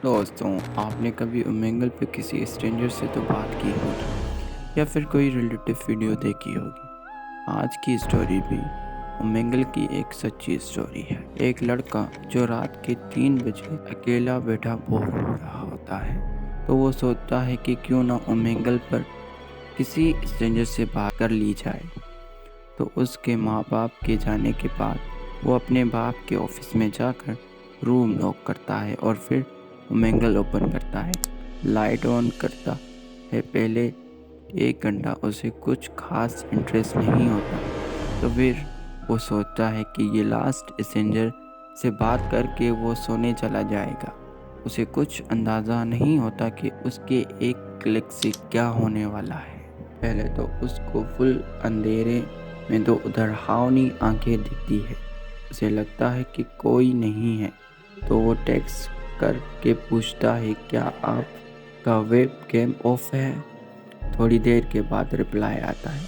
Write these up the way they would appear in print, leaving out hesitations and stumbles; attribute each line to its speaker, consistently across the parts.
Speaker 1: दोस्तों, आपने कभी ओमेंगल पे किसी स्ट्रेंजर से तो बात की होगी या फिर कोई रिलेटिव वीडियो देखी होगी। आज की स्टोरी भी ओमेंगल की एक सच्ची स्टोरी है। एक लड़का जो रात के 3 बजे अकेला बैठा बोर हो रहा होता है, तो वो सोचता है कि क्यों ना ओमेंगल पर किसी स्ट्रेंजर से बात कर ली जाए। तो उसके माँ बाप के जाने के बाद वो अपने बाप के ऑफिस में जाकर रूम लॉक करता है और फिर ओमेंगल ओपन करता है। लाइट ऑन करता है। पहले 1 घंटा उसे कुछ खास इंटरेस्ट नहीं होता, तो फिर वो सोचता है कि ये लास्ट स्ट्रेंजर से बात करके वो सोने चला जाएगा। उसे कुछ अंदाज़ा नहीं होता कि उसके एक क्लिक से क्या होने वाला है। पहले तो उसको फुल अंधेरे में दो डरावनी आंखें दिखती है। उसे लगता है कि कोई नहीं है, तो वो टेक्स्ट करके पूछता है, क्या आपका वेब कैम ऑफ है? थोड़ी देर के बाद रिप्लाई आता है,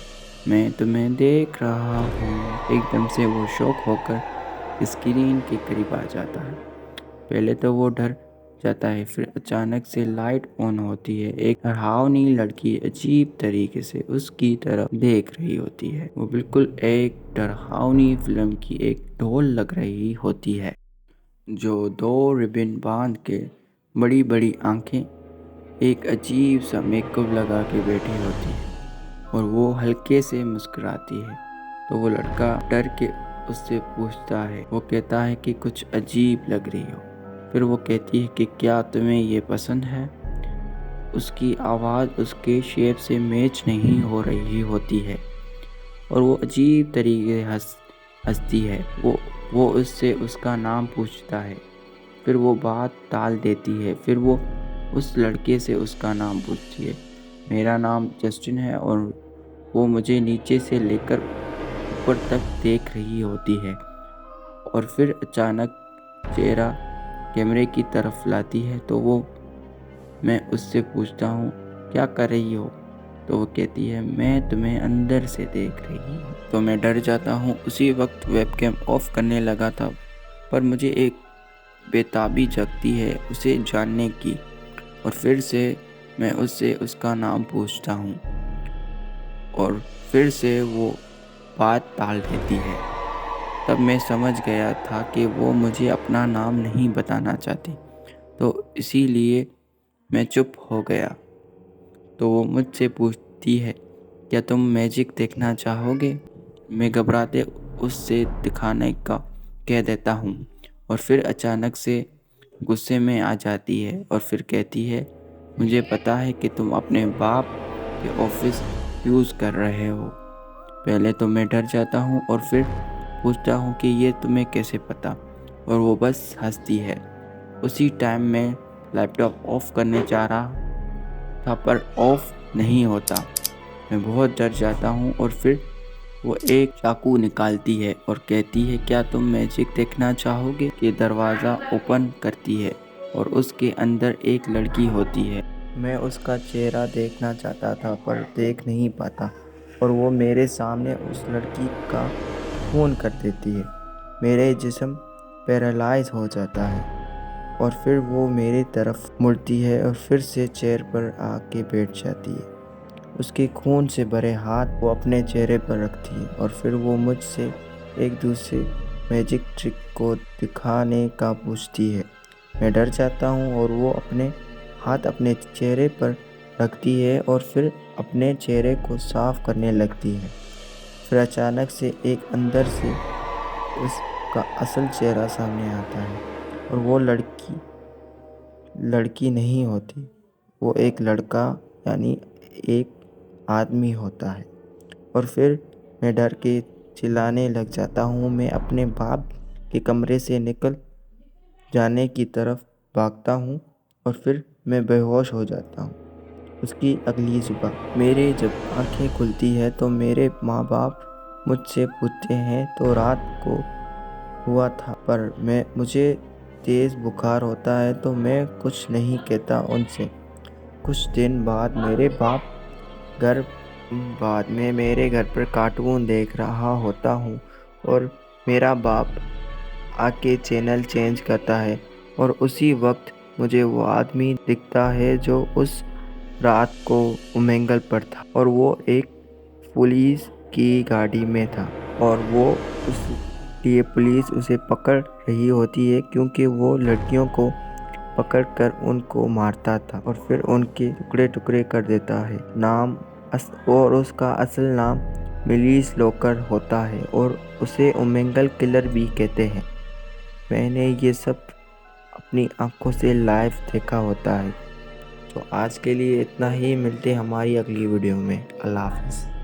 Speaker 1: मैं तुम्हें देख रहा हूँ। एकदम से वो शॉक होकर स्क्रीन के करीब आ जाता है। पहले तो वो डर जाता है, फिर अचानक से लाइट ऑन होती है। एक डरावनी लड़की अजीब तरीके से उसकी तरफ देख रही होती है। वो बिल्कुल एक डरावनी फिल्म की एक डॉल लग रही होती है, जो 2 रिबन बांध के बड़ी बड़ी आंखें, एक अजीब सा मेकअप लगा के बैठी होती है और वो हल्के से मुस्कुराती है। तो वो लड़का डर के उससे पूछता है। वो कहता है कि कुछ अजीब लग रही हो। फिर वो कहती है कि क्या तुम्हें ये पसंद है? उसकी आवाज़ उसके शेप से मैच नहीं हो रही होती है और वो अजीब तरीके से हंसती है। वो उससे उसका नाम पूछता है। फिर वो बात टाल देती है। फिर वो उस लड़के से उसका नाम पूछती है। मेरा नाम जस्टिन है। और वो मुझे नीचे से लेकर ऊपर तक देख रही होती है और फिर अचानक चेहरा कैमरे की तरफ लाती है। तो मैं उससे पूछता हूँ, क्या कर रही हो? तो वो कहती है, मैं तुम्हें अंदर से देख रही हूँ। तो मैं डर जाता हूँ। उसी वक्त वेबकैम ऑफ करने लगा था, पर मुझे एक बेताबी जगती है उसे जानने की। और फिर से मैं उससे उसका नाम पूछता हूँ और फिर से वो बात टाल देती है। तब मैं समझ गया था कि वो मुझे अपना नाम नहीं बताना चाहती, तो इसीलिए मैं चुप हो गया। तो वो मुझसे पूछती है, क्या तुम मैजिक देखना चाहोगे? मैं घबराते उससे दिखाने का कह देता हूँ और फिर अचानक से गुस्से में आ जाती है और फिर कहती है, मुझे पता है कि तुम अपने बाप के ऑफिस यूज़ कर रहे हो। पहले तो मैं डर जाता हूँ और फिर पूछता हूँ कि ये तुम्हें कैसे पता? और वो बस हंसती है। उसी टाइम मैं लैपटॉप ऑफ करने जा रहा था, पर ऑफ नहीं होता। मैं बहुत डर जाता हूँ और फिर वो एक चाकू निकालती है और कहती है, क्या तुम मैजिक देखना चाहोगे? कि दरवाज़ा ओपन करती है और उसके अंदर एक लड़की होती है। मैं उसका चेहरा देखना चाहता था पर देख नहीं पाता और वो मेरे सामने उस लड़की का खून कर देती है। मेरे जिस्म पैरालाइज हो जाता है और फिर वो मेरी तरफ मुड़ती है और फिर से चेयर पर आके बैठ जाती है। उसके खून से भरे हाथ वो अपने चेहरे पर रखती है और फिर वो मुझसे एक दूसरे मैजिक ट्रिक को दिखाने का पूछती है। मैं डर जाता हूँ और वो अपने हाथ अपने चेहरे पर रखती है और फिर अपने चेहरे को साफ करने लगती है। फिर अचानक से एक अंदर से उसका असल चेहरा सामने आता है और वो लड़की नहीं होती, वो एक लड़का यानी एक आदमी होता है। और फिर मैं डर के चिल्लाने लग जाता हूँ। मैं अपने बाप के कमरे से निकल जाने की तरफ भागता हूँ और फिर मैं बेहोश हो जाता हूँ। उसकी अगली सुबह मेरे जब आंखें खुलती है तो मेरे माँ बाप मुझसे पूछते हैं, तो रात को हुआ था? पर मुझे तेज़ बुखार होता है तो मैं कुछ नहीं कहता उनसे। कुछ दिन बाद मेरे घर पर कार्टून देख रहा होता हूँ और मेरा बाप आके चैनल चेंज करता है और उसी वक्त मुझे वो आदमी दिखता है जो उस रात को ओमेगल पर था और वो एक पुलिस की गाड़ी में था और वो उसलिए पुलिस उसे पकड़ रही होती है क्योंकि वो लड़कियों को पकड़कर उनको मारता था और फिर उनके टुकड़े टुकड़े कर देता है। और उसका असल नाम मिलीस लॉकर होता है और उसे ओमेगल किलर भी कहते हैं। मैंने ये सब अपनी आंखों से लाइव देखा होता है। तो आज के लिए इतना ही, मिलते हैं हमारी अगली वीडियो में। अल्लाह हाफ़िज़।